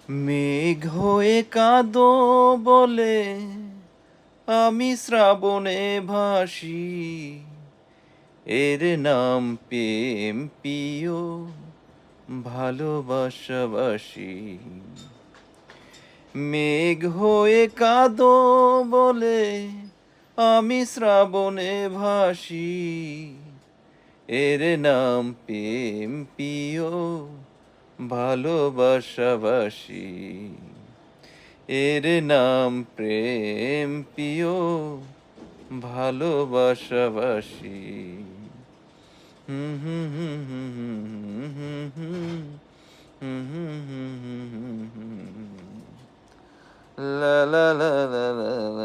মেঘ হয়ে কাঁদো বলে আমি শ্রাবণে ভাসি, এর নাম প্রেম প্রিয় ভালোবাসাবাসি। মেঘ হয়ে কাঁদো বলে আমি শ্রাবণে ভাসি, এর নাম প্রেম প্রিয় ভালোবাসাবাসি। এর নাম প্রেম প্রিয় ভালোবাসাবাসি। হুম হুম হুম হুম হুম হুম হুম হুম হুম হুম হুম হুম হুম। লা লা লা লা লা